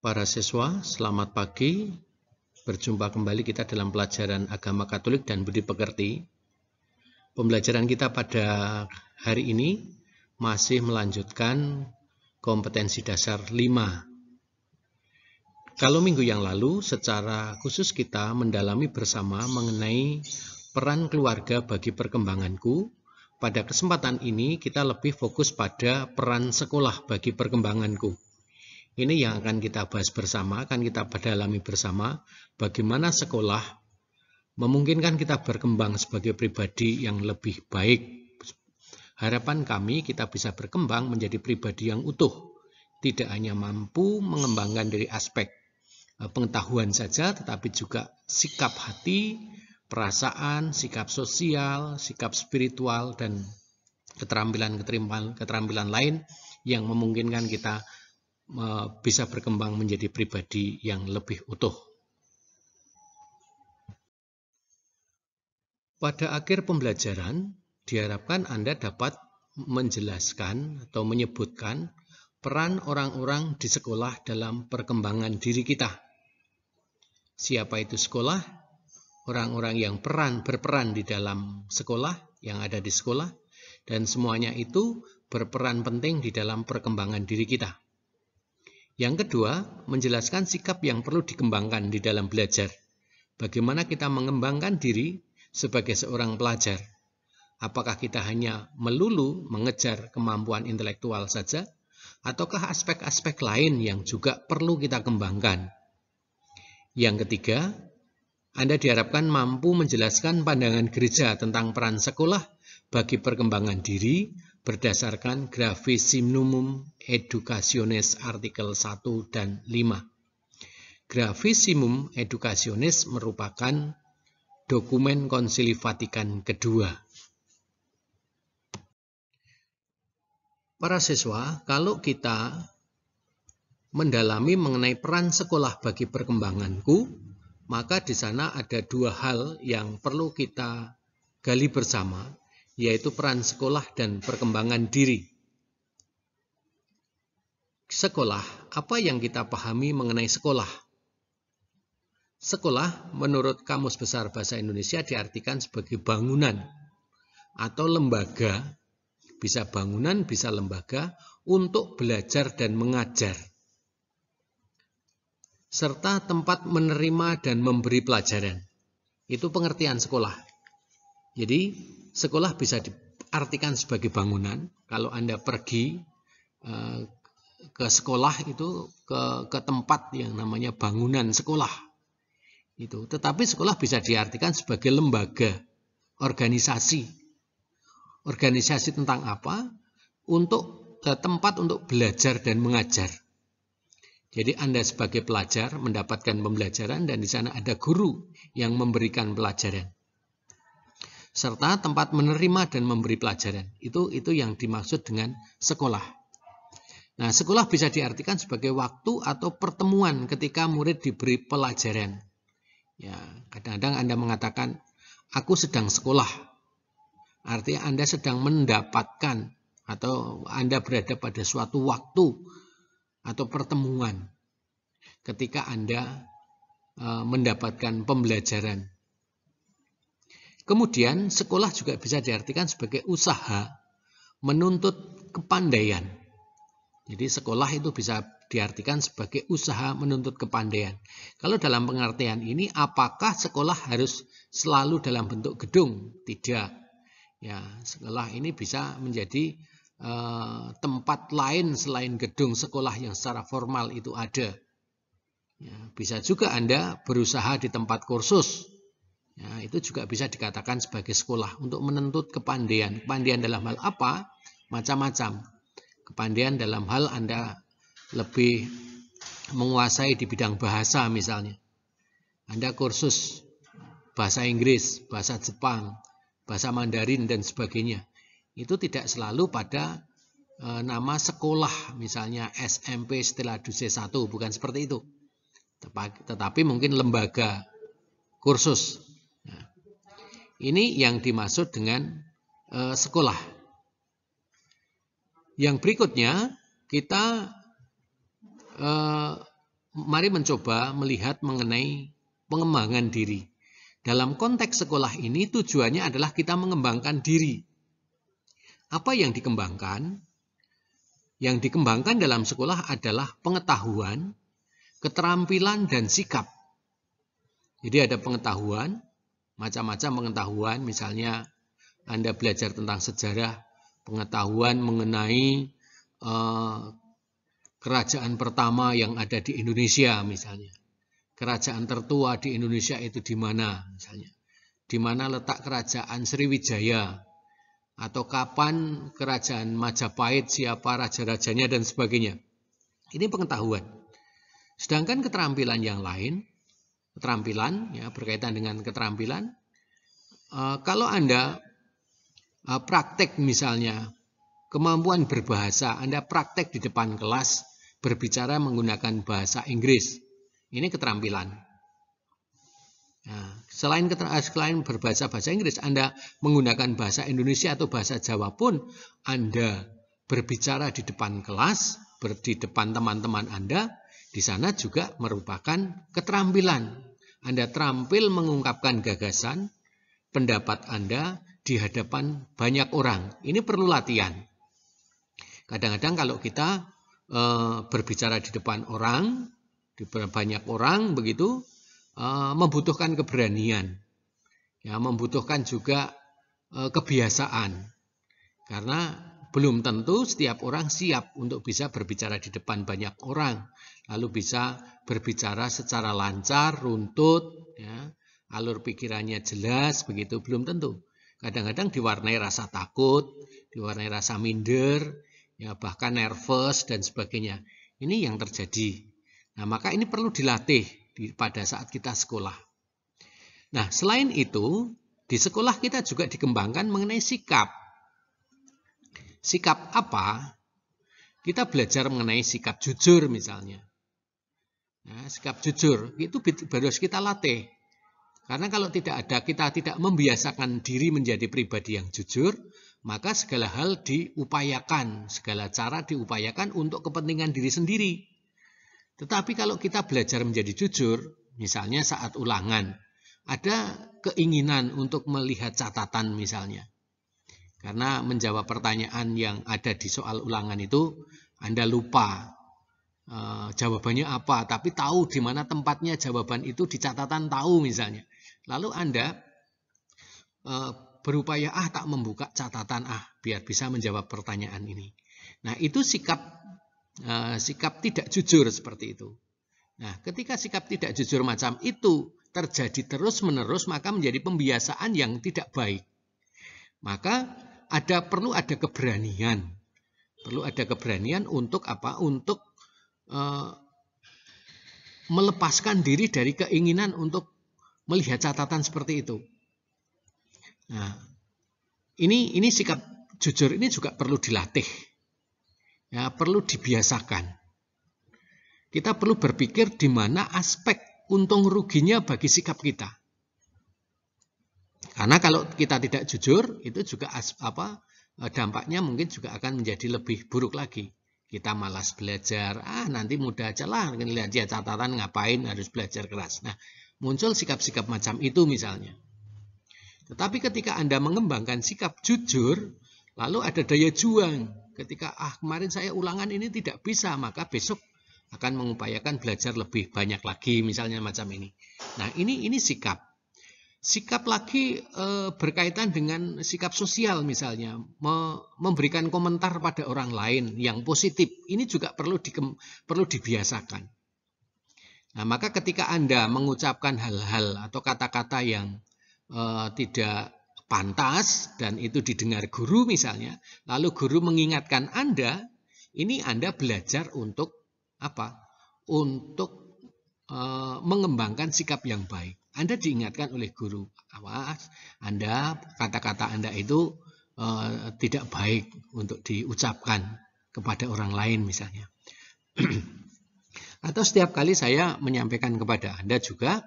Para siswa, selamat pagi. Berjumpa kembali kita dalam pelajaran Agama Katolik dan Budi Pekerti. Pembelajaran kita pada hari ini masih melanjutkan kompetensi dasar 5. Kalau minggu yang lalu, secara khusus kita mendalami bersama mengenai peran keluarga bagi perkembanganku. Pada kesempatan ini kita lebih fokus pada peran sekolah bagi perkembanganku. Ini yang akan kita bahas bersama, akan kita dalami bersama, bagaimana sekolah memungkinkan kita berkembang sebagai pribadi yang lebih baik. Harapan kami kita bisa berkembang menjadi pribadi yang utuh, tidak hanya mampu mengembangkan dari aspek pengetahuan saja, tetapi juga sikap hati, perasaan, sikap sosial, sikap spiritual, dan keterampilan lain yang memungkinkan kita bisa berkembang menjadi pribadi yang lebih utuh. Pada akhir pembelajaran, diharapkan Anda dapat menjelaskan atau menyebutkan peran orang-orang di sekolah dalam perkembangan diri kita. Siapa itu sekolah? Orang-orang yang berperan di dalam sekolah, yang ada di sekolah, dan semuanya itu berperan penting di dalam perkembangan diri kita. Yang kedua, menjelaskan sikap yang perlu dikembangkan di dalam belajar. Bagaimana kita mengembangkan diri sebagai seorang pelajar? Apakah kita hanya melulu mengejar kemampuan intelektual saja? Ataukah aspek-aspek lain yang juga perlu kita kembangkan? Yang ketiga, Anda diharapkan mampu menjelaskan pandangan gereja tentang peran sekolah bagi perkembangan diri berdasarkan Gravissimum Educationis artikel 1 dan 5. Gravissimum Educationis merupakan dokumen Konsili Vatikan II. Para siswa, kalau kita mendalami mengenai peran sekolah bagi perkembanganku, maka di sana ada dua hal yang perlu kita gali bersama, yaitu peran sekolah dan perkembangan diri. Sekolah, apa yang kita pahami mengenai sekolah? Sekolah menurut Kamus Besar Bahasa Indonesia diartikan sebagai bangunan atau lembaga, bisa bangunan, bisa lembaga, untuk belajar dan mengajar, serta tempat menerima dan memberi pelajaran. Itu pengertian sekolah. Jadi, sekolah bisa diartikan sebagai bangunan. Kalau Anda pergi ke sekolah itu ke tempat yang namanya bangunan sekolah. Tetapi sekolah bisa diartikan sebagai lembaga, organisasi. Organisasi tentang apa? Untuk tempat untuk belajar dan mengajar. Jadi Anda sebagai pelajar mendapatkan pembelajaran dan di sana ada guru yang memberikan pelajaran. Serta tempat menerima dan memberi pelajaran. Itu yang dimaksud dengan sekolah. Nah, sekolah bisa diartikan sebagai waktu atau pertemuan ketika murid diberi pelajaran. Ya, kadang-kadang Anda mengatakan, aku sedang sekolah. Artinya Anda sedang mendapatkan atau Anda berada pada suatu waktu atau pertemuan ketika Anda mendapatkan pembelajaran. Kemudian sekolah juga bisa diartikan sebagai usaha menuntut kepandaian. Jadi sekolah itu bisa diartikan sebagai usaha menuntut kepandaian. Kalau dalam pengertian ini, apakah sekolah harus selalu dalam bentuk gedung? Tidak. Ya, sekolah ini bisa menjadi tempat lain selain gedung sekolah yang secara formal itu ada. Ya, bisa juga Anda berusaha di tempat kursus. Ya, itu juga bisa dikatakan sebagai sekolah untuk menuntut kepandaian. Kepandaian dalam hal apa? Macam-macam. Kepandaian dalam hal Anda lebih menguasai di bidang bahasa misalnya. Anda kursus bahasa Inggris, bahasa Jepang, bahasa Mandarin dan sebagainya. Itu tidak selalu pada nama sekolah, misalnya SMP Stella Duce 1, bukan seperti itu. Tetapi mungkin lembaga kursus. Nah, ini yang dimaksud dengan sekolah. Yang berikutnya, kita mari mencoba melihat mengenai pengembangan diri. Dalam konteks sekolah ini tujuannya adalah kita mengembangkan diri. Apa yang dikembangkan? Yang dikembangkan dalam sekolah adalah pengetahuan, keterampilan, dan sikap. Jadi ada pengetahuan, macam-macam pengetahuan, misalnya Anda belajar tentang sejarah, pengetahuan mengenai kerajaan pertama yang ada di Indonesia misalnya. Kerajaan tertua di Indonesia itu di mana misalnya. Di mana letak kerajaan Sriwijaya, atau kapan kerajaan Majapahit, siapa raja-rajanya dan sebagainya. Ini pengetahuan. Sedangkan keterampilan yang lain, keterampilan ya, berkaitan dengan keterampilan, kalau Anda praktek misalnya kemampuan berbahasa, Anda praktek di depan kelas berbicara menggunakan bahasa Inggris. Ini keterampilan. Nah, selain berbahasa Inggris, Anda menggunakan bahasa Indonesia atau bahasa Jawa pun, Anda berbicara di depan kelas, di depan teman-teman Anda, di sana juga merupakan keterampilan. Anda terampil mengungkapkan gagasan, pendapat Anda di hadapan banyak orang. Ini perlu latihan. Kadang-kadang kalau kita berbicara di depan orang, di banyak orang begitu, membutuhkan keberanian, ya, membutuhkan juga kebiasaan, karena belum tentu setiap orang siap untuk bisa berbicara di depan banyak orang, lalu bisa berbicara secara lancar, runtut, ya, alur pikirannya jelas, begitu belum tentu. Kadang-kadang diwarnai rasa takut, diwarnai rasa minder, ya, bahkan nervous dan sebagainya. Ini yang terjadi. Nah, maka ini perlu dilatih pada saat kita sekolah. Nah, selain itu, di sekolah kita juga dikembangkan mengenai sikap. Sikap apa? Kita belajar mengenai sikap jujur misalnya. Nah, sikap jujur itu harus kita latih. Karena kalau tidak ada, kita tidak membiasakan diri menjadi pribadi yang jujur, maka segala hal diupayakan, segala cara diupayakan untuk kepentingan diri sendiri. Tetapi kalau kita belajar menjadi jujur, misalnya saat ulangan, ada keinginan untuk melihat catatan misalnya. Karena menjawab pertanyaan yang ada di soal ulangan itu, Anda lupa jawabannya apa, tapi tahu di mana tempatnya jawaban itu di catatan, tahu misalnya. Lalu Anda berupaya, tak membuka catatan, biar bisa menjawab pertanyaan ini. Nah, itu sikap tidak jujur seperti itu. Nah, ketika sikap tidak jujur macam itu terjadi terus-menerus, maka menjadi pembiasaan yang tidak baik. Maka perlu ada keberanian. Perlu ada keberanian untuk apa? Untuk melepaskan diri dari keinginan untuk melihat catatan seperti itu. Nah, ini sikap jujur ini juga perlu dilatih. Ya, perlu dibiasakan. Kita perlu berpikir di mana aspek untung ruginya bagi sikap kita. Karena kalau kita tidak jujur, itu juga dampaknya mungkin juga akan menjadi lebih buruk lagi. Kita malas belajar, nanti mudah aja lah, lihat dia catatan, ngapain harus belajar keras. Nah, muncul sikap-sikap macam itu misalnya. Tetapi ketika Anda mengembangkan sikap jujur, lalu ada daya juang. Ketika kemarin saya ulangan ini tidak bisa, maka besok akan mengupayakan belajar lebih banyak lagi, misalnya macam ini. Nah, ini sikap. Sikap lagi berkaitan dengan sikap sosial misalnya, memberikan komentar pada orang lain yang positif. Ini juga perlu dibiasakan. Nah, maka ketika Anda mengucapkan hal-hal atau kata-kata yang tidak pantas dan itu didengar guru misalnya, lalu guru mengingatkan Anda, ini Anda belajar untuk apa? Untuk mengembangkan sikap yang baik. Anda diingatkan oleh guru, awas, kata-kata Anda itu tidak baik untuk diucapkan kepada orang lain misalnya. Atau setiap kali saya menyampaikan kepada Anda juga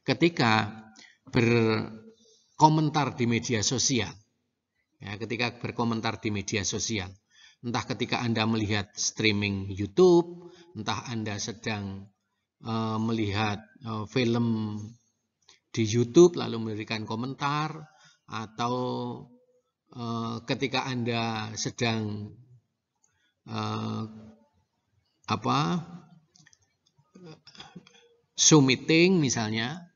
ketika berkomentar di media sosial. Ya, ketika berkomentar di media sosial, entah ketika Anda melihat streaming YouTube, entah Anda sedang melihat film di YouTube lalu memberikan komentar, atau ketika Anda sedang Zoom meeting misalnya,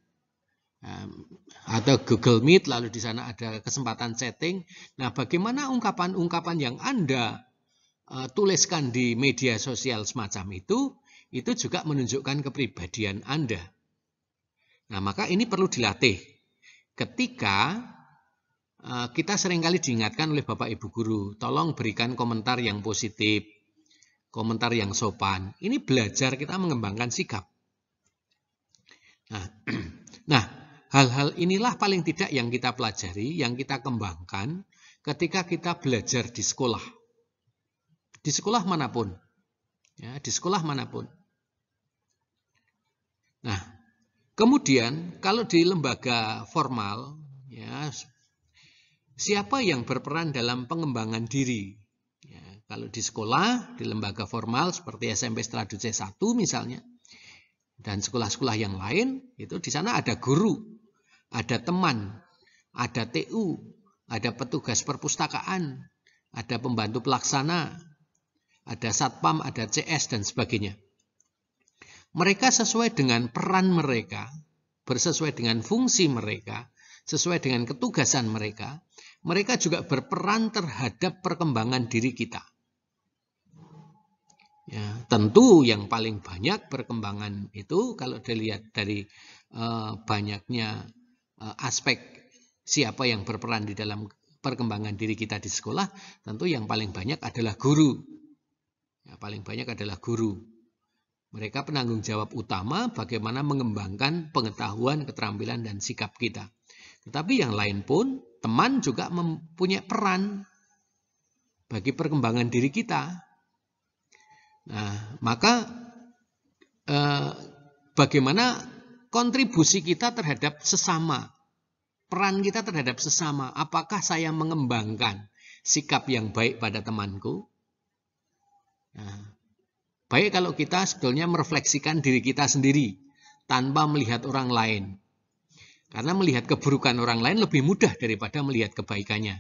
atau Google Meet, lalu di sana ada kesempatan chatting. Nah, bagaimana ungkapan-ungkapan yang Anda tuliskan di media sosial semacam itu juga menunjukkan kepribadian Anda. Nah, maka ini perlu dilatih. Ketika kita seringkali diingatkan oleh Bapak Ibu Guru, tolong berikan komentar yang positif, komentar yang sopan. Ini belajar kita mengembangkan sikap. Nah, hal-hal inilah paling tidak yang kita pelajari, yang kita kembangkan ketika kita belajar di sekolah. Di sekolah manapun. Ya, di sekolah manapun. Nah, kemudian kalau di lembaga formal, ya, siapa yang berperan dalam pengembangan diri? Ya, kalau di sekolah, di lembaga formal seperti SMP Setelah C1 misalnya, dan sekolah-sekolah yang lain, itu di sana ada guru, ada teman, ada TU, ada petugas perpustakaan, ada pembantu pelaksana, ada satpam, ada CS, dan sebagainya. Mereka sesuai dengan peran mereka, bersesuai dengan fungsi mereka, sesuai dengan ketugasan mereka, mereka juga berperan terhadap perkembangan diri kita. Ya, tentu yang paling banyak perkembangan itu kalau dilihat dari banyaknya aspek siapa yang berperan di dalam perkembangan diri kita di sekolah, tentu yang paling banyak adalah guru. Ya, paling banyak adalah guru. Mereka penanggung jawab utama bagaimana mengembangkan pengetahuan, keterampilan, dan sikap kita. Tetapi yang lain pun, teman juga mempunyai peran bagi perkembangan diri kita. Nah, maka bagaimana kontribusi kita terhadap sesama, peran kita terhadap sesama, apakah saya mengembangkan sikap yang baik pada temanku? Nah, baik kalau kita sebetulnya merefleksikan diri kita sendiri tanpa melihat orang lain. Karena melihat keburukan orang lain lebih mudah daripada melihat kebaikannya.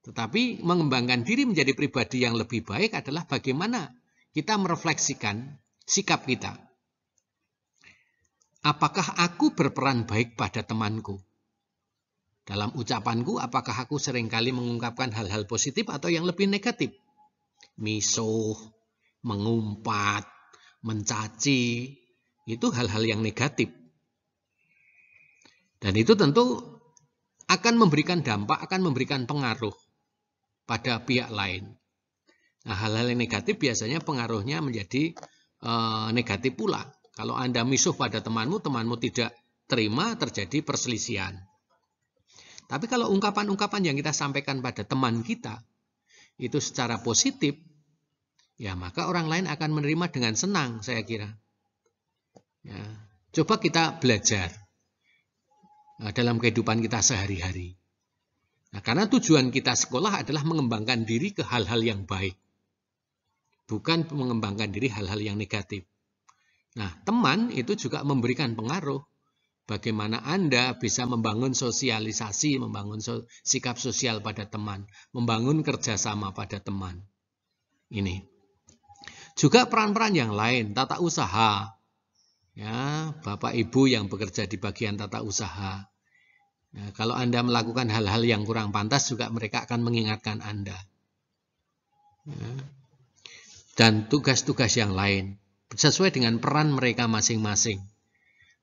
Tetapi mengembangkan diri menjadi pribadi yang lebih baik adalah bagaimana kita merefleksikan sikap kita. Apakah aku berperan baik pada temanku? Dalam ucapanku, apakah aku seringkali mengungkapkan hal-hal positif atau yang lebih negatif? Misuh, mengumpat, mencaci, itu hal-hal yang negatif. Dan itu tentu akan memberikan dampak, akan memberikan pengaruh pada pihak lain. Nah, hal-hal yang negatif biasanya pengaruhnya menjadi negatif pula. Kalau Anda misuh pada temanmu, temanmu tidak terima, terjadi perselisihan. Tapi kalau ungkapan-ungkapan yang kita sampaikan pada teman kita, itu secara positif, ya maka orang lain akan menerima dengan senang, saya kira. Ya, coba kita belajar dalam kehidupan kita sehari-hari. Nah, karena tujuan kita sekolah adalah mengembangkan diri ke hal-hal yang baik. Bukan mengembangkan diri hal-hal yang negatif. Nah, teman itu juga memberikan pengaruh. Bagaimana Anda bisa membangun sosialisasi, membangun sikap sosial pada teman, membangun kerjasama pada teman. Ini. Juga peran-peran yang lain, tata usaha. Ya, Bapak Ibu yang bekerja di bagian tata usaha. Nah, kalau Anda melakukan hal-hal yang kurang pantas, juga mereka akan mengingatkan Anda. Ya. Dan tugas-tugas yang lain sesuai dengan peran mereka masing-masing.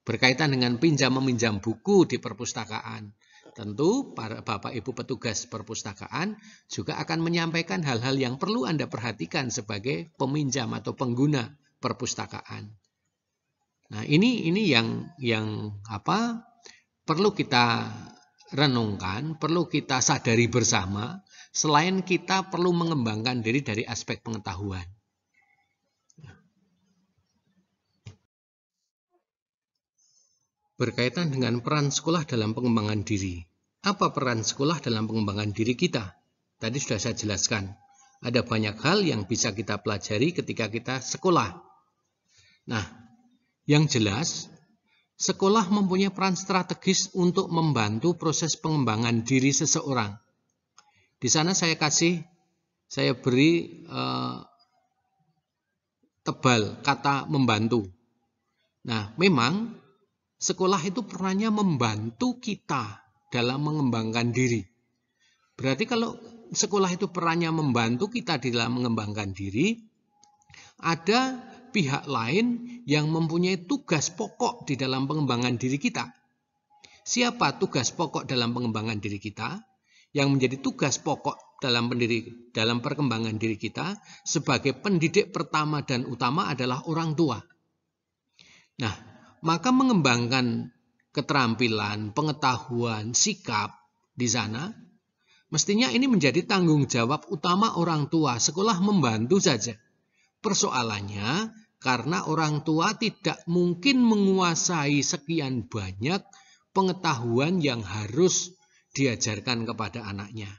Berkaitan dengan pinjam-meminjam buku di perpustakaan, tentu para Bapak Ibu petugas perpustakaan juga akan menyampaikan hal-hal yang perlu Anda perhatikan sebagai peminjam atau pengguna perpustakaan. Nah, ini yang perlu kita renungkan, perlu kita sadari bersama, selain kita perlu mengembangkan diri dari aspek pengetahuan. Berkaitan dengan peran sekolah dalam pengembangan diri. Apa peran sekolah dalam pengembangan diri kita? Tadi sudah saya jelaskan. Ada banyak hal yang bisa kita pelajari ketika kita sekolah. Nah, Yang jelas, sekolah mempunyai peran strategis untuk membantu proses pengembangan diri seseorang. Di sana saya beri tebal kata membantu. Nah, memang sekolah itu perannya membantu kita dalam mengembangkan diri. Berarti kalau sekolah itu perannya membantu kita dalam mengembangkan diri, ada pihak lain yang mempunyai tugas pokok di dalam pengembangan diri kita. Siapa tugas pokok dalam pengembangan diri kita? Yang menjadi tugas pokok dalam perkembangan diri kita sebagai pendidik pertama dan utama adalah orang tua. Nah, maka mengembangkan keterampilan, pengetahuan, sikap di sana, mestinya ini menjadi tanggung jawab utama orang tua. Sekolah membantu saja. Persoalannya, karena orang tua tidak mungkin menguasai sekian banyak pengetahuan yang harus diajarkan kepada anaknya.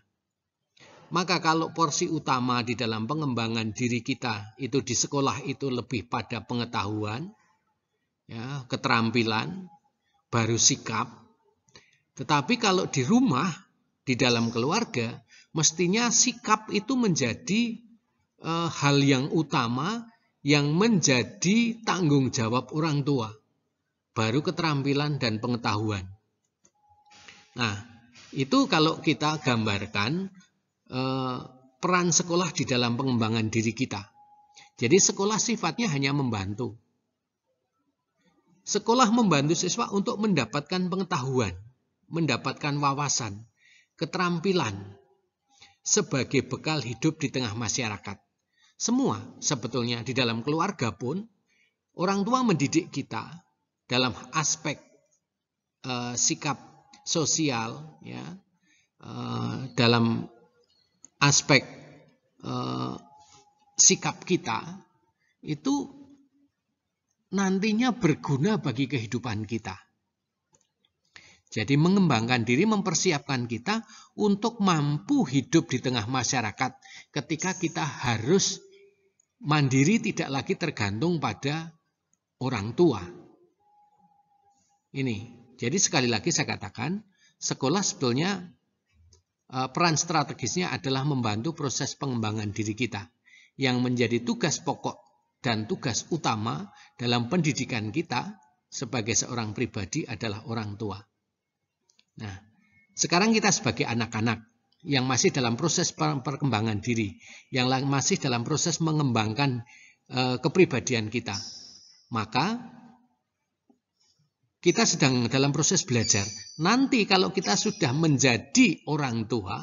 Maka kalau porsi utama di dalam pengembangan diri kita itu di sekolah itu lebih pada pengetahuan, ya, keterampilan, baru sikap. Tetapi kalau di rumah, di dalam keluarga, mestinya sikap itu menjadi hal yang utama yang menjadi tanggung jawab orang tua. Baru keterampilan dan pengetahuan. Nah, itu kalau kita gambarkan peran sekolah di dalam pengembangan diri kita. Jadi sekolah sifatnya hanya membantu. Sekolah membantu siswa untuk mendapatkan pengetahuan, mendapatkan wawasan, keterampilan sebagai bekal hidup di tengah masyarakat. Semua sebetulnya di dalam keluarga pun orang tua mendidik kita dalam aspek sikap sosial, ya, dalam aspek sikap kita itu nantinya berguna bagi kehidupan kita. Jadi mengembangkan diri mempersiapkan kita untuk mampu hidup di tengah masyarakat ketika kita harus mandiri, tidak lagi tergantung pada orang tua. Ini. Jadi sekali lagi saya katakan, sekolah sebetulnya peran strategisnya adalah membantu proses pengembangan diri kita. Yang menjadi tugas pokok dan tugas utama dalam pendidikan kita sebagai seorang pribadi adalah orang tua. Nah, sekarang kita sebagai anak-anak yang masih dalam proses perkembangan diri, yang masih dalam proses mengembangkan kepribadian kita, maka kita sedang dalam proses belajar. Nanti kalau kita sudah menjadi orang tua,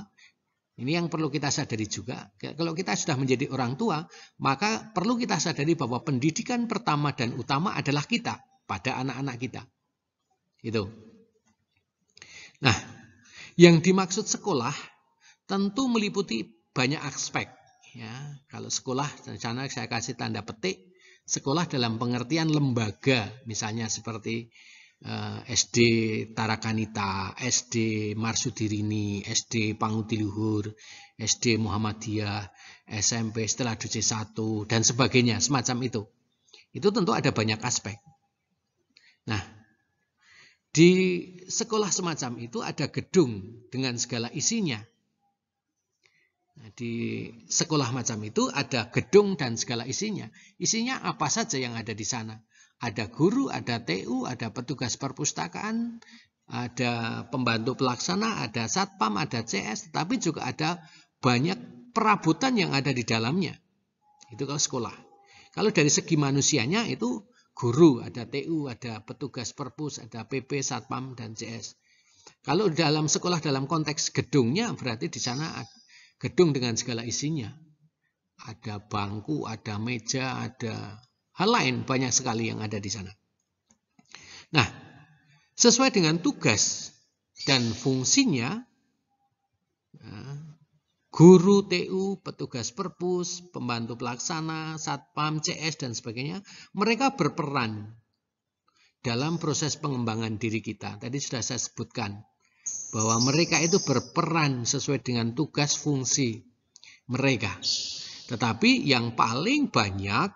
ini yang perlu kita sadari juga. Kalau kita sudah menjadi orang tua, maka perlu kita sadari bahwa pendidikan pertama dan utama adalah kita pada anak-anak kita. Itu. Nah, yang dimaksud sekolah tentu meliputi banyak aspek. Ya, kalau sekolah, di sana saya kasih tanda petik, sekolah dalam pengertian lembaga, misalnya seperti SD Tarakanita, SD Marsudirini, SD Pangutiluhur, SD Muhammadiyah, SMP Setelah DC 1, dan sebagainya, semacam itu. Itu tentu ada banyak aspek. Nah, di sekolah semacam itu ada gedung dengan segala isinya. Nah, di sekolah macam itu ada gedung dan segala isinya. Isinya apa saja yang ada di sana? Ada guru, ada TU, ada petugas perpustakaan, ada pembantu pelaksana, ada satpam, ada CS, tetapi juga ada banyak perabotan yang ada di dalamnya. Itu kalau sekolah. Kalau dari segi manusianya itu guru, ada TU, ada petugas perpus, ada PP, satpam, dan CS. Kalau dalam sekolah dalam konteks gedungnya berarti di sana gedung dengan segala isinya. Ada bangku, ada meja, ada hal lain banyak sekali yang ada di sana. Nah, sesuai dengan tugas dan fungsinya, guru TU, petugas perpus, pembantu pelaksana, satpam, CS, dan sebagainya, mereka berperan dalam proses pengembangan diri kita. Tadi sudah saya sebutkan bahwa mereka itu berperan sesuai dengan tugas fungsi mereka. Tetapi yang paling banyak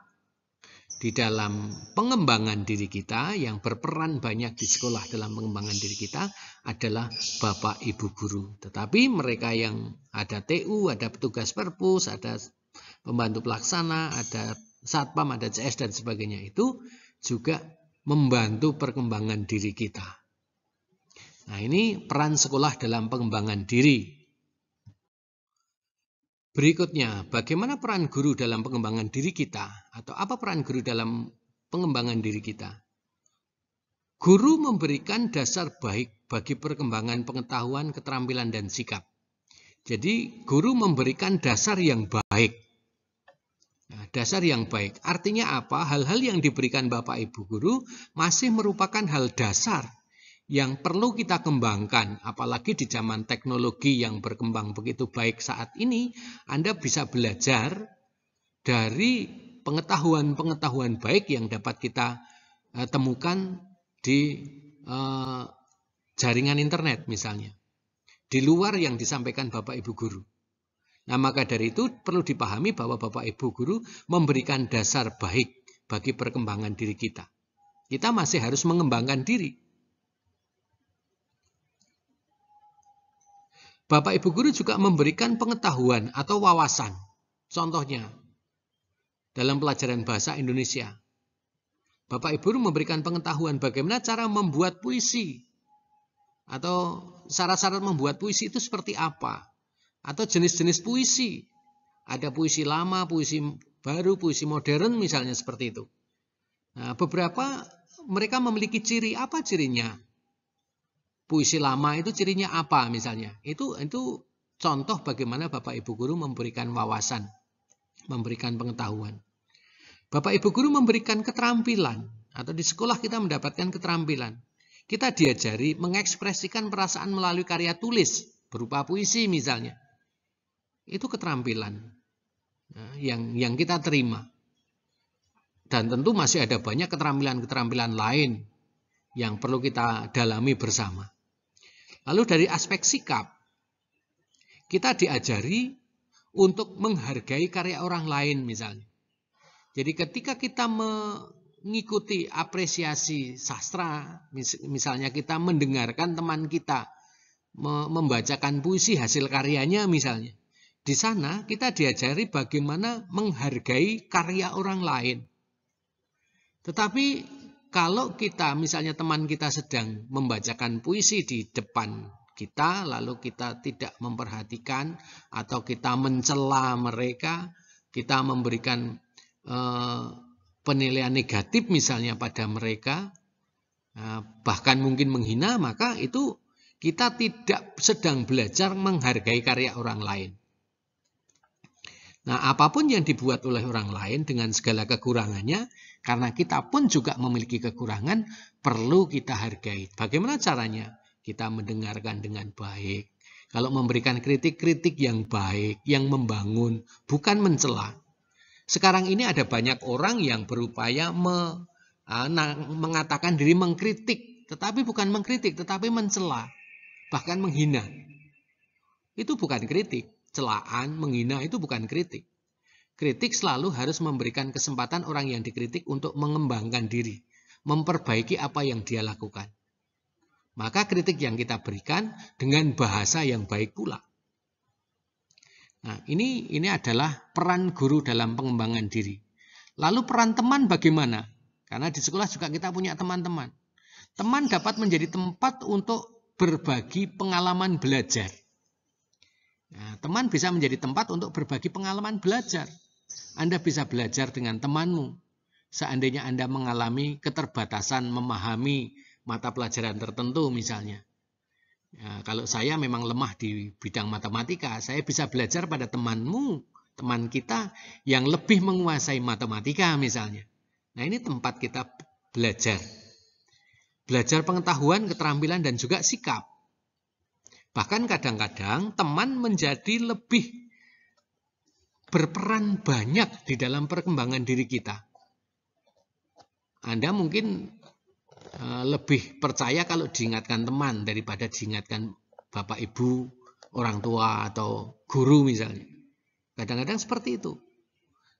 di dalam pengembangan diri kita, yang berperan banyak di sekolah dalam pengembangan diri kita adalah Bapak Ibu guru. Tetapi mereka yang ada TU, ada petugas perpus, ada pembantu pelaksana, ada satpam, ada CS dan sebagainya, itu juga membantu perkembangan diri kita. Nah, ini peran sekolah dalam pengembangan diri. Berikutnya, bagaimana peran guru dalam pengembangan diri kita? Atau apa peran guru dalam pengembangan diri kita? Guru memberikan dasar baik bagi perkembangan pengetahuan, keterampilan, dan sikap. Jadi, guru memberikan dasar yang baik. Nah, dasar yang baik. Artinya apa? Hal-hal yang diberikan Bapak Ibu guru masih merupakan hal dasar yang perlu kita kembangkan, apalagi di zaman teknologi yang berkembang begitu baik saat ini. Anda bisa belajar dari pengetahuan-pengetahuan baik yang dapat kita temukan di jaringan internet misalnya, di luar yang disampaikan Bapak Ibu guru. Nah, maka dari itu perlu dipahami bahwa Bapak Ibu guru memberikan dasar baik bagi perkembangan diri kita. Kita masih harus mengembangkan diri. Bapak Ibu guru juga memberikan pengetahuan atau wawasan. Contohnya, dalam pelajaran bahasa Indonesia, Bapak Ibu guru memberikan pengetahuan bagaimana cara membuat puisi. Atau syarat-syarat membuat puisi itu seperti apa. Atau jenis-jenis puisi. Ada puisi lama, puisi baru, puisi modern misalnya seperti itu. Nah, beberapa mereka memiliki ciri. Apa cirinya? Puisi lama itu cirinya apa misalnya? Itu contoh bagaimana Bapak Ibu guru memberikan wawasan, memberikan pengetahuan. Bapak Ibu guru memberikan keterampilan, atau di sekolah kita mendapatkan keterampilan. Kita diajari mengekspresikan perasaan melalui karya tulis, berupa puisi misalnya. Itu keterampilan yang kita terima. Dan tentu masih ada banyak keterampilan-keterampilan lain yang perlu kita dalami bersama. Lalu dari aspek sikap, kita diajari untuk menghargai karya orang lain misalnya. Jadi ketika kita mengikuti apresiasi sastra, misalnya kita mendengarkan teman kita membacakan puisi hasil karyanya misalnya. Di sana kita diajari bagaimana menghargai karya orang lain. Tetapi kalau kita, misalnya teman kita sedang membacakan puisi di depan kita, lalu kita tidak memperhatikan atau kita mencela mereka, kita memberikan penilaian negatif misalnya pada mereka, bahkan mungkin menghina, maka itu kita tidak sedang belajar menghargai karya orang lain. Nah, apapun yang dibuat oleh orang lain dengan segala kekurangannya, karena kita pun juga memiliki kekurangan, perlu kita hargai. Bagaimana caranya? Kita mendengarkan dengan baik. Kalau memberikan kritik-kritik yang baik, yang membangun, bukan mencela. Sekarang ini ada banyak orang yang berupaya mengatakan diri mengkritik, tetapi bukan mengkritik, tetapi mencela, bahkan menghina. Itu bukan kritik. Celaan, menghina itu bukan kritik. Kritik selalu harus memberikan kesempatan orang yang dikritik untuk mengembangkan diri, memperbaiki apa yang dia lakukan. Maka kritik yang kita berikan dengan bahasa yang baik pula. Nah, ini adalah peran guru dalam pengembangan diri. Lalu peran teman bagaimana? Karena di sekolah juga kita punya teman-teman. Teman dapat menjadi tempat untuk berbagi pengalaman belajar. Nah, teman bisa menjadi tempat untuk berbagi pengalaman belajar. Anda bisa belajar dengan temanmu. Seandainya Anda mengalami keterbatasan memahami mata pelajaran tertentu misalnya. Ya, kalau saya memang lemah di bidang matematika, saya bisa belajar pada temanmu, teman kita yang lebih menguasai matematika misalnya. Nah, ini tempat kita belajar. Belajar pengetahuan, keterampilan, dan juga sikap. Bahkan kadang-kadang teman menjadi lebih berperan banyak di dalam perkembangan diri kita. Anda mungkin lebih percaya kalau diingatkan teman daripada diingatkan bapak ibu, orang tua, atau guru misalnya. Kadang-kadang seperti itu.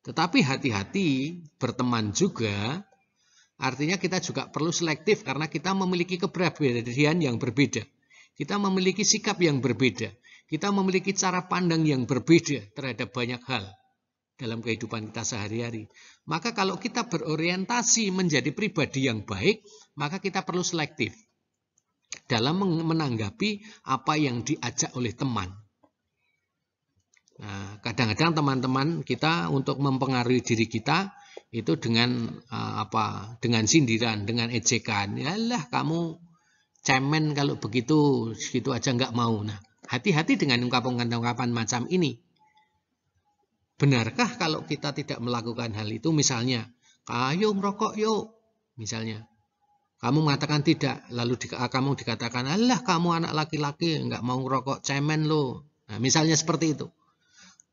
Tetapi hati-hati berteman juga, artinya kita juga perlu selektif karena kita memiliki kepribadian yang berbeda. Kita memiliki sikap yang berbeda. Kita memiliki cara pandang yang berbeda terhadap banyak hal dalam kehidupan kita sehari-hari. Maka kalau kita berorientasi menjadi pribadi yang baik, maka kita perlu selektif dalam menanggapi apa yang diajak oleh teman. Nah, kadang-kadang teman-teman kita untuk mempengaruhi diri kita itu dengan dengan sindiran, dengan ejekan. Yalah kamu cemen kalau begitu, segitu aja nggak mau. Nah, hati-hati dengan ungkapan-ungkapan macam ini. Benarkah kalau kita tidak melakukan hal itu, misalnya, ayo ngerokok yuk, misalnya. Kamu mengatakan tidak, lalu kamu dikatakan, alah kamu anak laki-laki, nggak mau ngerokok, cemen lo. Nah, misalnya seperti itu.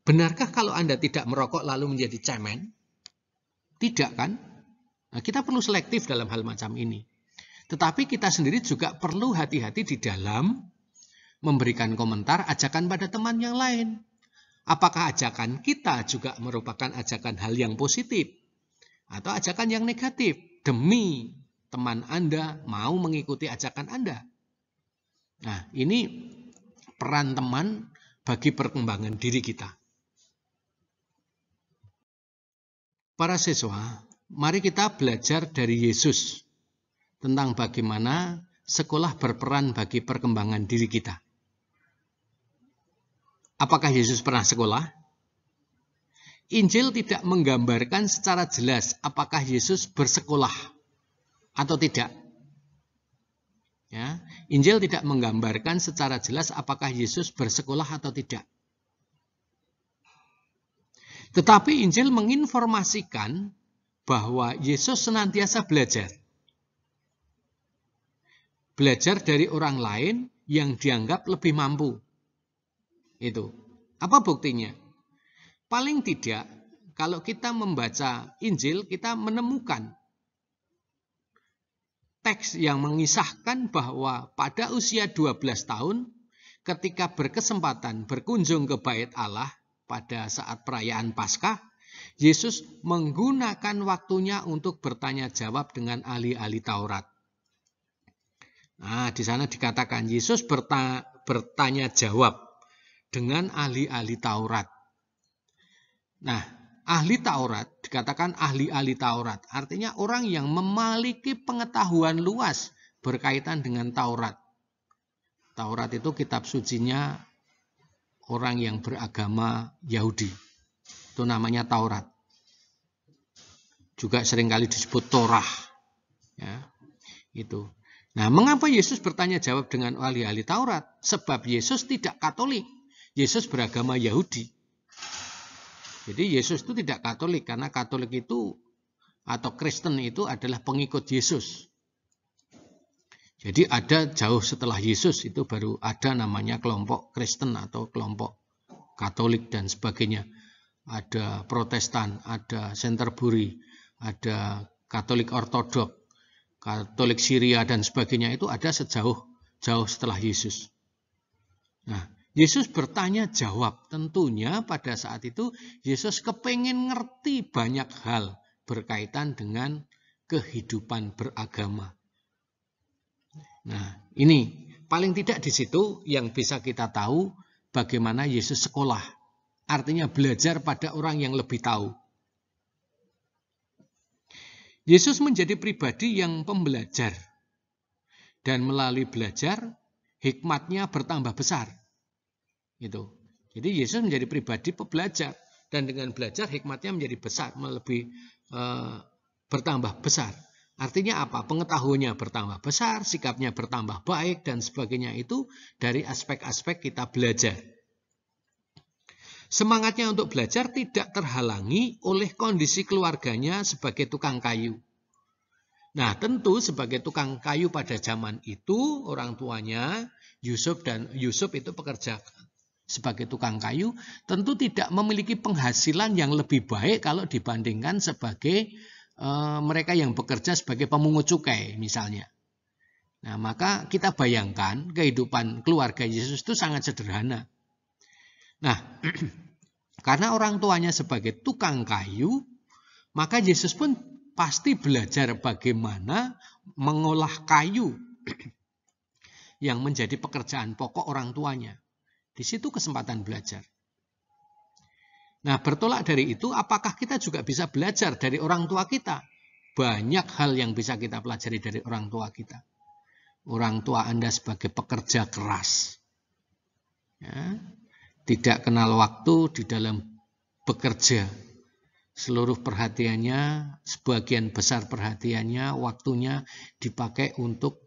Benarkah kalau Anda tidak merokok lalu menjadi cemen? Tidak kan? Nah, kita perlu selektif dalam hal macam ini. Tetapi kita sendiri juga perlu hati-hati di dalam memberikan komentar ajakan pada teman yang lain. Apakah ajakan kita juga merupakan ajakan hal yang positif atau ajakan yang negatif demi teman Anda mau mengikuti ajakan Anda? Nah, ini peran teman bagi perkembangan diri kita. Para siswa, mari kita belajar dari Yesus tentang bagaimana sekolah berperan bagi perkembangan diri kita. Apakah Yesus pernah sekolah? Injil tidak menggambarkan secara jelas apakah Yesus bersekolah atau tidak. Ya, Injil tidak menggambarkan secara jelas apakah Yesus bersekolah atau tidak. Tetapi Injil menginformasikan bahwa Yesus senantiasa belajar. Belajar dari orang lain yang dianggap lebih mampu. Itu. Apa buktinya? Paling tidak, kalau kita membaca Injil, kita menemukan teks yang mengisahkan bahwa pada usia 12 tahun, ketika berkesempatan berkunjung ke Bait Allah pada saat perayaan Paskah, Yesus menggunakan waktunya untuk bertanya jawab dengan ahli-ahli Taurat. Nah, di sana dikatakan Yesus bertanya jawab dengan ahli-ahli Taurat. Nah, ahli Taurat dikatakan ahli-ahli Taurat. Artinya orang yang memiliki pengetahuan luas berkaitan dengan Taurat. Taurat itu kitab sucinya orang yang beragama Yahudi. Itu namanya Taurat. Juga seringkali disebut Torah. Ya, itu. Nah, mengapa Yesus bertanya jawab dengan ahli-ahli Taurat? Sebab Yesus tidak Katolik. Yesus beragama Yahudi. Jadi Yesus itu tidak Katolik, karena Katolik itu atau Kristen itu adalah pengikut Yesus. Jadi ada jauh setelah Yesus itu baru ada namanya kelompok Kristen atau kelompok Katolik dan sebagainya. Ada Protestan, ada Canterbury, ada Katolik Ortodok, Katolik Syria dan sebagainya, itu ada jauh setelah Yesus. Nah, Yesus bertanya jawab. Tentunya pada saat itu Yesus kepengen ngerti banyak hal berkaitan dengan kehidupan beragama. Nah, ini paling tidak di situ yang bisa kita tahu bagaimana Yesus sekolah. Artinya belajar pada orang yang lebih tahu. Yesus menjadi pribadi yang pembelajar. Dan melalui belajar, hikmatnya bertambah besar. Itu. Jadi Yesus menjadi pribadi pembelajar. Dan dengan belajar, hikmatnya menjadi besar, bertambah besar. Artinya apa? Pengetahuannya bertambah besar, sikapnya bertambah baik, dan sebagainya itu dari aspek-aspek kita belajar. Semangatnya untuk belajar tidak terhalangi oleh kondisi keluarganya sebagai tukang kayu. Nah, tentu sebagai tukang kayu pada zaman itu, orang tuanya, Yusuf itu pekerja sebagai tukang kayu, tentu tidak memiliki penghasilan yang lebih baik kalau dibandingkan sebagai mereka yang bekerja sebagai pemungut cukai misalnya. Nah, maka kita bayangkan kehidupan keluarga Yesus itu sangat sederhana. Nah, Karena orang tuanya sebagai tukang kayu, maka Yesus pun pasti belajar bagaimana mengolah kayu yang menjadi pekerjaan pokok orang tuanya. Di situ kesempatan belajar. Nah, bertolak dari itu, apakah kita juga bisa belajar dari orang tua kita? Banyak hal yang bisa kita pelajari dari orang tua kita. Orang tua Anda sebagai pekerja keras, ya, tidak kenal waktu di dalam bekerja. Seluruh perhatiannya, sebagian besar perhatiannya, waktunya dipakai untuk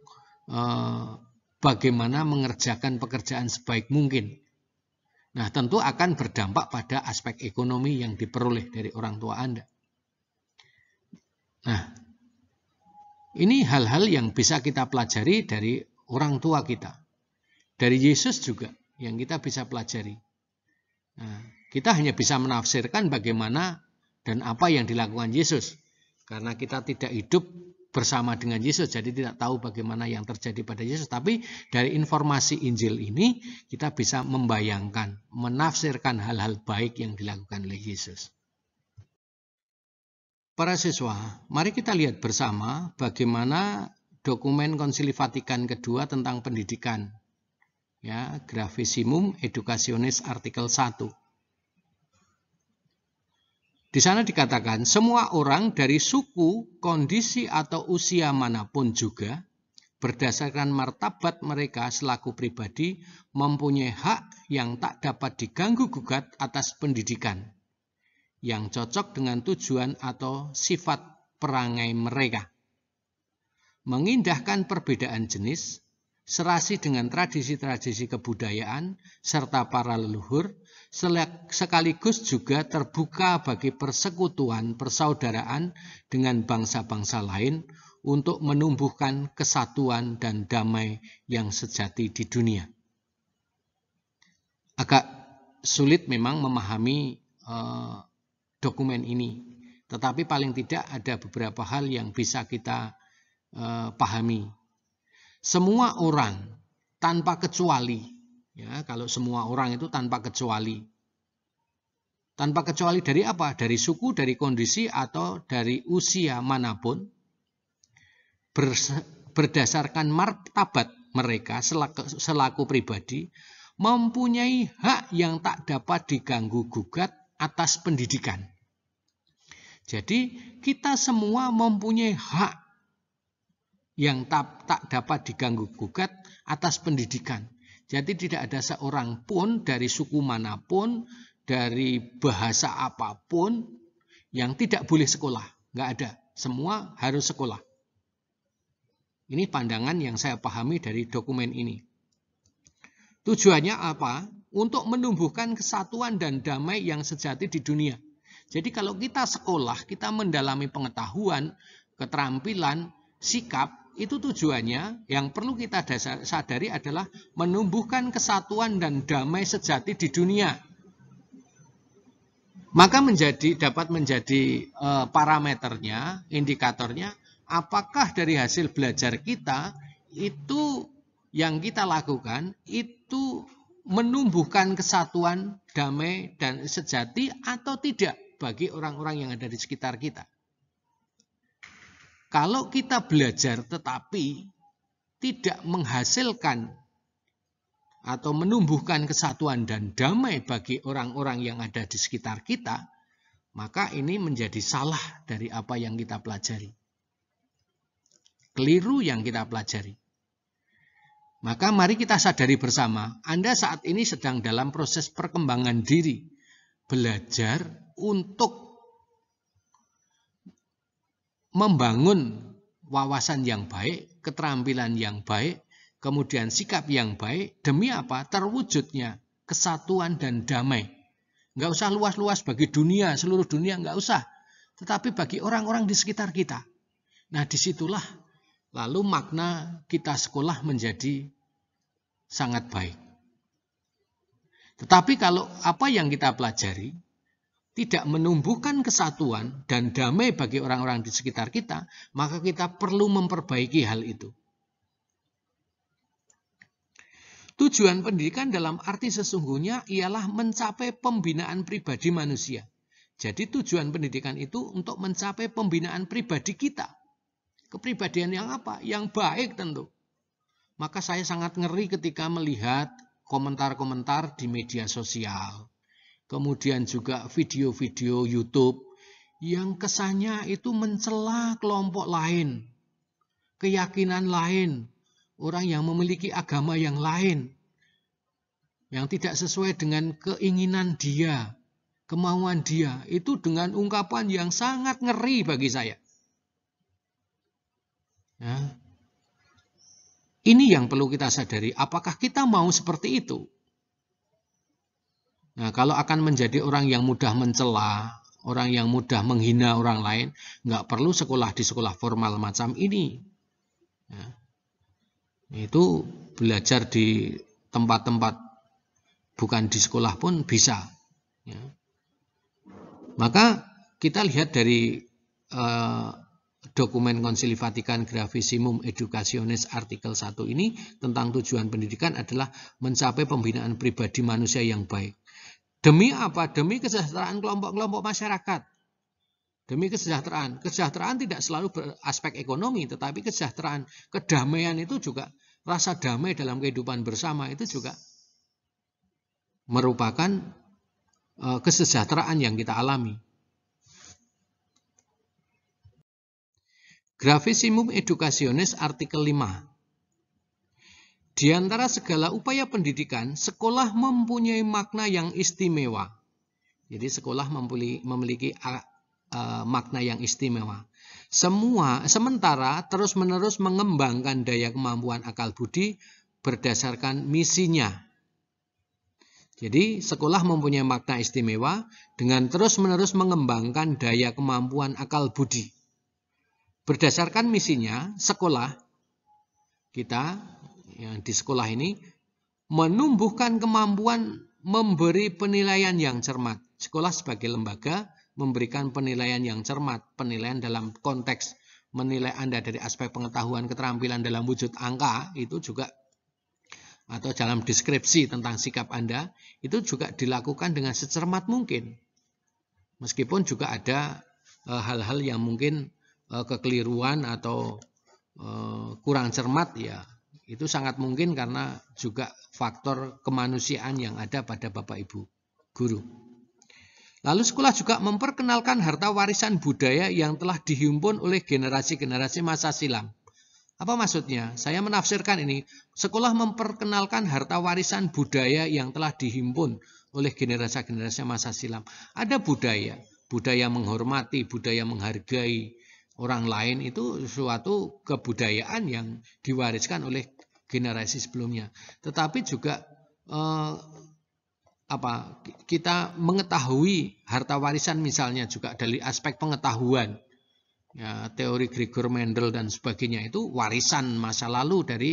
bagaimana mengerjakan pekerjaan sebaik mungkin. Nah, tentu akan berdampak pada aspek ekonomi yang diperoleh dari orang tua Anda. Nah, ini hal-hal yang bisa kita pelajari dari orang tua kita. Dari Yesus juga yang kita bisa pelajari. Nah, kita hanya bisa menafsirkan bagaimana dan apa yang dilakukan Yesus. Karena kita tidak hidup bersama dengan Yesus, jadi tidak tahu bagaimana yang terjadi pada Yesus. Tapi dari informasi Injil ini, kita bisa membayangkan, menafsirkan hal-hal baik yang dilakukan oleh Yesus. Para siswa, mari kita lihat bersama bagaimana dokumen Konsili Vatikan kedua tentang pendidikan. Ya, Gravissimum Educationis artikel 1. Di sana dikatakan, semua orang dari suku, kondisi atau usia manapun juga, berdasarkan martabat mereka selaku pribadi, mempunyai hak yang tak dapat diganggu-gugat atas pendidikan, yang cocok dengan tujuan atau sifat perangai mereka. Mengindahkan perbedaan jenis, serasi dengan tradisi-tradisi kebudayaan, serta para leluhur, sekaligus juga terbuka bagi persekutuan persaudaraan dengan bangsa-bangsa lain untuk menumbuhkan kesatuan dan damai yang sejati di dunia. Agak sulit memang memahami dokumen ini, tetapi paling tidak ada beberapa hal yang bisa kita pahami. Semua orang tanpa kecuali, ya, kalau semua orang itu tanpa kecuali. Tanpa kecuali dari apa? Dari suku, dari kondisi, atau dari usia manapun. Berdasarkan martabat mereka selaku pribadi, mempunyai hak yang tak dapat diganggu-gugat atas pendidikan. Jadi kita semua mempunyai hak yang tak dapat diganggu-gugat atas pendidikan. Jadi tidak ada seorang pun dari suku manapun, dari bahasa apapun yang tidak boleh sekolah. Nggak ada. Semua harus sekolah. Ini pandangan yang saya pahami dari dokumen ini. Tujuannya apa? Untuk menumbuhkan kesatuan dan damai yang sejati di dunia. Jadi kalau kita sekolah, kita mendalami pengetahuan, keterampilan, sikap, itu tujuannya yang perlu kita sadari adalah menumbuhkan kesatuan dan damai sejati di dunia. Maka dapat menjadi parameternya, indikatornya, apakah dari hasil belajar kita itu yang kita lakukan itu menumbuhkan kesatuan, damai, dan sejati atau tidak bagi orang-orang yang ada di sekitar kita. Kalau kita belajar tetapi tidak menghasilkan atau menumbuhkan kesatuan dan damai bagi orang-orang yang ada di sekitar kita, maka ini menjadi salah dari apa yang kita pelajari. Keliru yang kita pelajari. Maka mari kita sadari bersama, Anda saat ini sedang dalam proses perkembangan diri. Belajar untuk membangun wawasan yang baik, keterampilan yang baik, kemudian sikap yang baik, demi apa? Terwujudnya kesatuan dan damai. Nggak usah luas-luas bagi dunia, seluruh dunia, nggak usah. Tetapi bagi orang-orang di sekitar kita. Nah, disitulah lalu makna kita sekolah menjadi sangat baik. Tetapi kalau apa yang kita pelajari tidak menumbuhkan kesatuan dan damai bagi orang-orang di sekitar kita, maka kita perlu memperbaiki hal itu. Tujuan pendidikan dalam arti sesungguhnya ialah mencapai pembinaan pribadi manusia. Jadi tujuan pendidikan itu untuk mencapai pembinaan pribadi kita. Kepribadian yang apa? Yang baik tentu. Maka saya sangat ngeri ketika melihat komentar-komentar di media sosial. Kemudian juga video-video YouTube yang kesannya itu mencela kelompok lain, keyakinan lain, orang yang memiliki agama yang lain, yang tidak sesuai dengan keinginan dia, kemauan dia, itu dengan ungkapan yang sangat ngeri bagi saya. Ya. Ini yang perlu kita sadari, apakah kita mau seperti itu? Nah, kalau akan menjadi orang yang mudah mencela, orang yang mudah menghina orang lain, nggak perlu sekolah di sekolah formal macam ini. Ya. Itu belajar di tempat-tempat bukan di sekolah pun bisa. Ya. Maka kita lihat dari dokumen Konsili Vatikan Gravissimum Educationis artikel 1 ini tentang tujuan pendidikan adalah mencapai pembinaan pribadi manusia yang baik. Demi apa? Demi kesejahteraan kelompok-kelompok masyarakat. Demi kesejahteraan. Kesejahteraan tidak selalu beraspek ekonomi, tetapi kesejahteraan, kedamaian itu juga, rasa damai dalam kehidupan bersama itu juga merupakan kesejahteraan yang kita alami. Gravissimum Educationis artikel 5. Di antara segala upaya pendidikan, sekolah mempunyai makna yang istimewa. Jadi sekolah memiliki makna yang istimewa. Sementara terus-menerus mengembangkan daya kemampuan akal budi berdasarkan misinya. Jadi sekolah mempunyai makna istimewa dengan terus-menerus mengembangkan daya kemampuan akal budi. Berdasarkan misinya, sekolah kita yang di sekolah ini menumbuhkan kemampuan memberi penilaian yang cermat. Sekolah sebagai lembaga memberikan penilaian yang cermat, penilaian dalam konteks menilai Anda dari aspek pengetahuan, keterampilan dalam wujud angka itu juga, atau dalam deskripsi tentang sikap Anda itu juga dilakukan dengan secermat mungkin. Meskipun juga ada hal-hal yang mungkin kekeliruan atau kurang cermat, ya itu sangat mungkin karena juga faktor kemanusiaan yang ada pada Bapak Ibu guru. Lalu sekolah juga memperkenalkan harta warisan budaya yang telah dihimpun oleh generasi-generasi masa silam. Apa maksudnya? Saya menafsirkan ini, sekolah memperkenalkan harta warisan budaya yang telah dihimpun oleh generasi-generasi masa silam. Ada budaya menghormati, budaya menghargai orang lain, itu suatu kebudayaan yang diwariskan oleh generasi sebelumnya. Tetapi juga kita mengetahui harta warisan misalnya juga dari aspek pengetahuan. Ya, teori Gregor Mendel dan sebagainya itu warisan masa lalu dari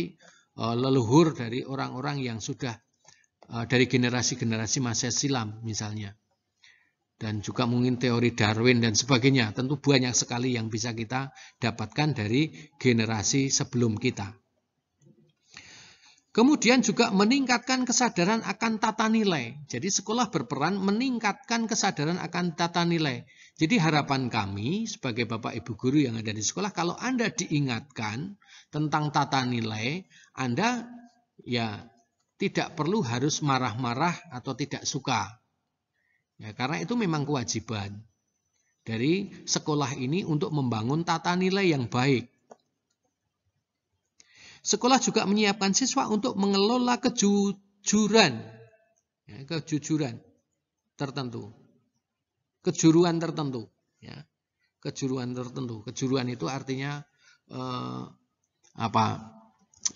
leluhur dari orang-orang yang sudah dari generasi-generasi masa silam misalnya. Dan juga mungkin teori Darwin dan sebagainya. Tentu banyak sekali yang bisa kita dapatkan dari generasi sebelum kita. Kemudian juga meningkatkan kesadaran akan tata nilai. Jadi sekolah berperan meningkatkan kesadaran akan tata nilai. Jadi harapan kami sebagai Bapak Ibu guru yang ada di sekolah, kalau Anda diingatkan tentang tata nilai, Anda ya tidak perlu harus marah-marah atau tidak suka. Ya, karena itu memang kewajiban dari sekolah ini untuk membangun tata nilai yang baik. Sekolah juga menyiapkan siswa untuk mengelola kejujuran tertentu. Kejuruan tertentu. Ya. Kejuruan tertentu. Kejuruan itu artinya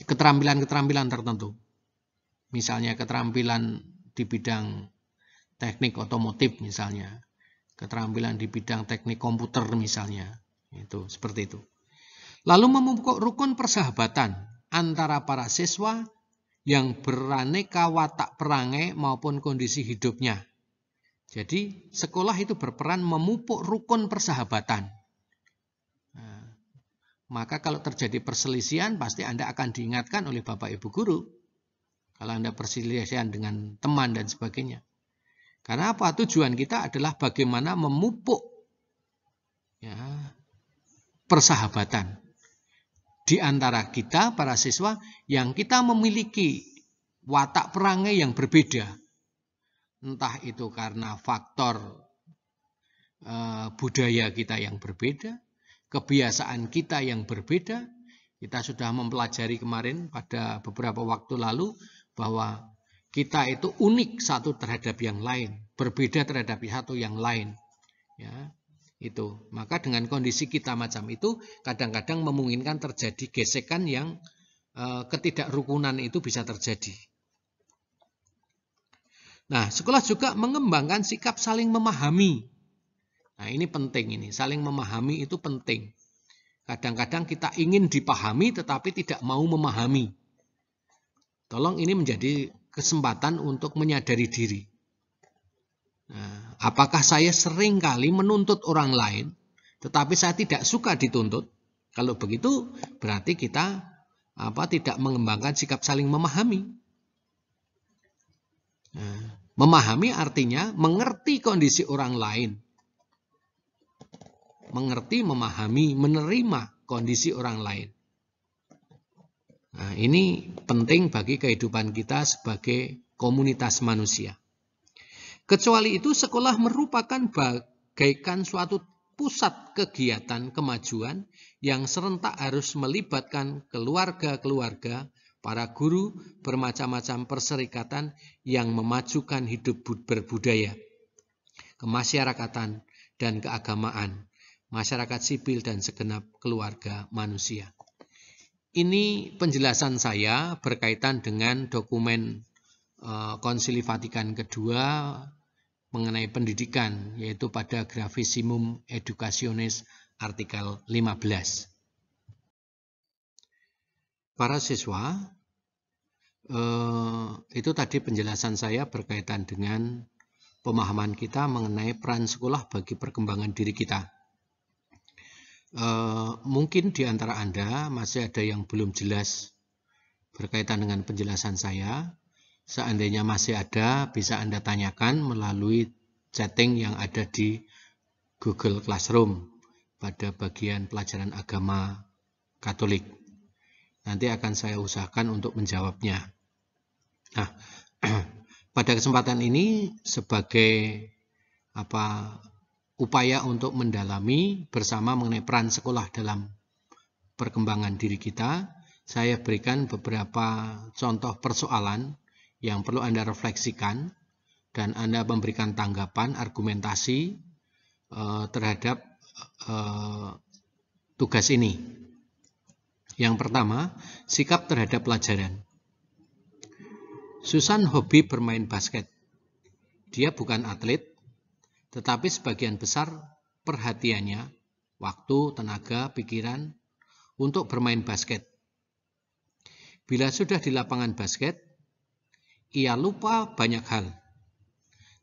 keterampilan-keterampilan tertentu. Misalnya keterampilan di bidang teknik otomotif misalnya, keterampilan di bidang teknik komputer misalnya, itu seperti itu. Lalu memupuk rukun persahabatan antara para siswa yang beraneka watak perangai maupun kondisi hidupnya. Jadi sekolah itu berperan memupuk rukun persahabatan. Nah, maka kalau terjadi perselisihan pasti Anda akan diingatkan oleh Bapak Ibu guru. Kalau Anda perselisihan dengan teman dan sebagainya. Karena apa? Tujuan kita adalah bagaimana memupuk ya, persahabatan di antara kita para siswa yang kita memiliki watak perangai yang berbeda. Entah itu karena faktor budaya kita yang berbeda, kebiasaan kita yang berbeda. Kita sudah mempelajari kemarin pada beberapa waktu lalu bahwa kita itu unik satu terhadap yang lain, berbeda terhadap satu yang lain. Ya, itu. Maka dengan kondisi kita macam itu, kadang-kadang memungkinkan terjadi gesekan yang ketidakrukunan itu bisa terjadi. Nah, sekolah juga mengembangkan sikap saling memahami. Nah, ini penting ini, saling memahami itu penting. Kadang-kadang kita ingin dipahami tetapi tidak mau memahami. Tolong ini menjadi kesempatan untuk menyadari diri. Nah, apakah saya sering kali menuntut orang lain tetapi saya tidak suka dituntut? Kalau begitu berarti kita tidak mengembangkan sikap saling memahami. Nah, memahami artinya mengerti kondisi orang lain. Mengerti, memahami, menerima kondisi orang lain. Nah, ini penting bagi kehidupan kita sebagai komunitas manusia. Kecuali itu, sekolah merupakan bagaikan suatu pusat kegiatan kemajuan yang serentak harus melibatkan keluarga-keluarga, para guru, bermacam-macam perserikatan yang memajukan hidup berbudaya, kemasyarakatan, dan keagamaan, masyarakat sipil dan segenap keluarga manusia. Ini penjelasan saya berkaitan dengan dokumen Konsili Vatikan kedua mengenai pendidikan, yaitu pada Gravissimum Educationis artikel 15. Para siswa, itu tadi penjelasan saya berkaitan dengan pemahaman kita mengenai peran sekolah bagi perkembangan diri kita. Mungkin di antara Anda masih ada yang belum jelas berkaitan dengan penjelasan saya. Seandainya masih ada, bisa Anda tanyakan melalui chatting yang ada di Google Classroom pada bagian pelajaran agama Katolik. Nanti akan saya usahakan untuk menjawabnya. Nah, pada kesempatan ini sebagai upaya untuk mendalami bersama mengenai peran sekolah dalam perkembangan diri kita, saya berikan beberapa contoh persoalan yang perlu Anda refleksikan dan Anda memberikan tanggapan, argumentasi terhadap tugas ini. Yang pertama, sikap terhadap pelajaran. Susan hobi bermain basket. Dia bukan atlet, tetapi sebagian besar perhatiannya, waktu, tenaga, pikiran untuk bermain basket. Bila sudah di lapangan basket, ia lupa banyak hal.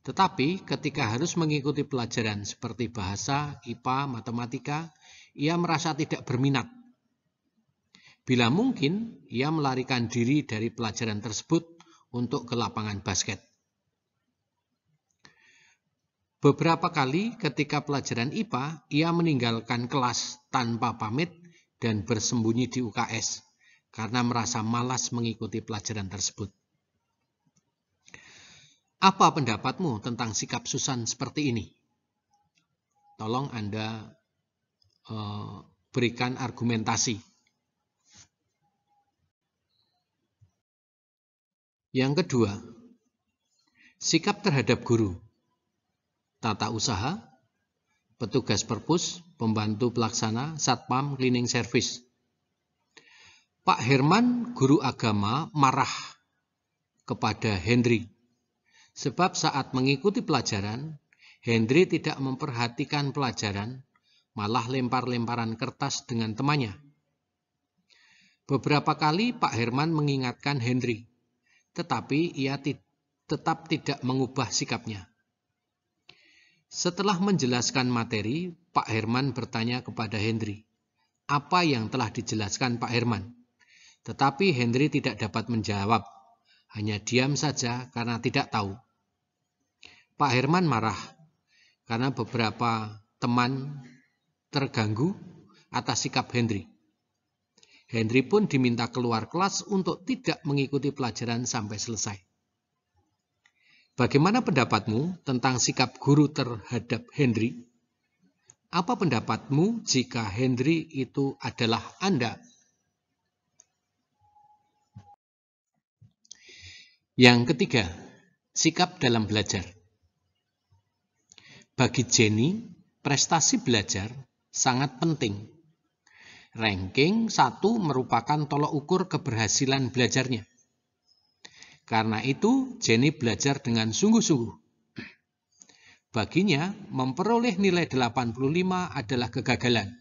Tetapi ketika harus mengikuti pelajaran seperti bahasa, IPA, matematika, ia merasa tidak berminat. Bila mungkin, ia melarikan diri dari pelajaran tersebut untuk ke lapangan basket. Beberapa kali ketika pelajaran IPA, ia meninggalkan kelas tanpa pamit dan bersembunyi di UKS karena merasa malas mengikuti pelajaran tersebut. Apa pendapatmu tentang sikap Susan seperti ini? Tolong Anda berikan argumentasi. Yang kedua, sikap terhadap guru, tata usaha, petugas perpus, pembantu pelaksana, satpam, cleaning service. Pak Herman, guru agama, marah kepada Henry. Sebab saat mengikuti pelajaran, Henry tidak memperhatikan pelajaran, malah lempar-lemparan kertas dengan temannya. Beberapa kali Pak Herman mengingatkan Henry, tetapi ia tetap tidak mengubah sikapnya. Setelah menjelaskan materi, Pak Herman bertanya kepada Henry, apa yang telah dijelaskan Pak Herman? Tetapi Henry tidak dapat menjawab, hanya diam saja karena tidak tahu. Pak Herman marah karena beberapa teman terganggu atas sikap Henry. Henry pun diminta keluar kelas untuk tidak mengikuti pelajaran sampai selesai. Bagaimana pendapatmu tentang sikap guru terhadap Henry? Apa pendapatmu jika Henry itu adalah Anda? Yang ketiga, sikap dalam belajar. Bagi Jenny, prestasi belajar sangat penting. Ranking 1 merupakan tolok ukur keberhasilan belajarnya. Karena itu, Jenny belajar dengan sungguh-sungguh. Baginya, memperoleh nilai 85 adalah kegagalan.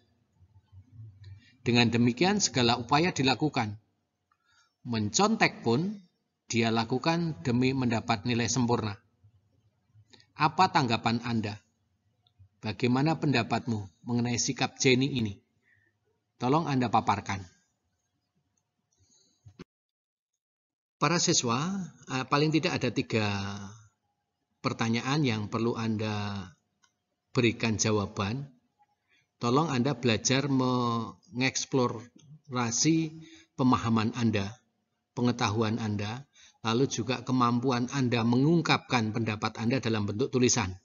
Dengan demikian, segala upaya dilakukan. Mencontek pun dia lakukan demi mendapat nilai sempurna. Apa tanggapan Anda? Bagaimana pendapatmu mengenai sikap Jenny ini? Tolong Anda paparkan. Para siswa, paling tidak ada 3 pertanyaan yang perlu Anda berikan jawaban. Tolong Anda belajar mengeksplorasi pemahaman Anda, pengetahuan Anda, lalu juga kemampuan Anda mengungkapkan pendapat Anda dalam bentuk tulisan.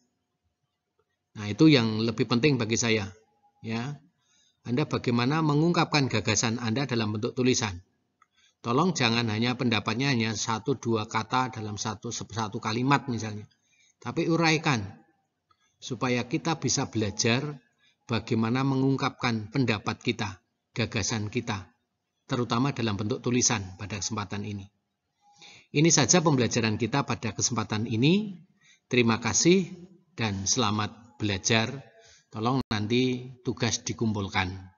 Nah, itu yang lebih penting bagi saya. Ya, Anda bagaimana mengungkapkan gagasan Anda dalam bentuk tulisan. Tolong jangan hanya pendapatnya hanya 1-2 kata dalam satu kalimat misalnya. Tapi uraikan, supaya kita bisa belajar bagaimana mengungkapkan pendapat kita, gagasan kita, terutama dalam bentuk tulisan pada kesempatan ini. Ini saja pembelajaran kita pada kesempatan ini. Terima kasih dan selamat belajar. Tolong nanti tugas dikumpulkan.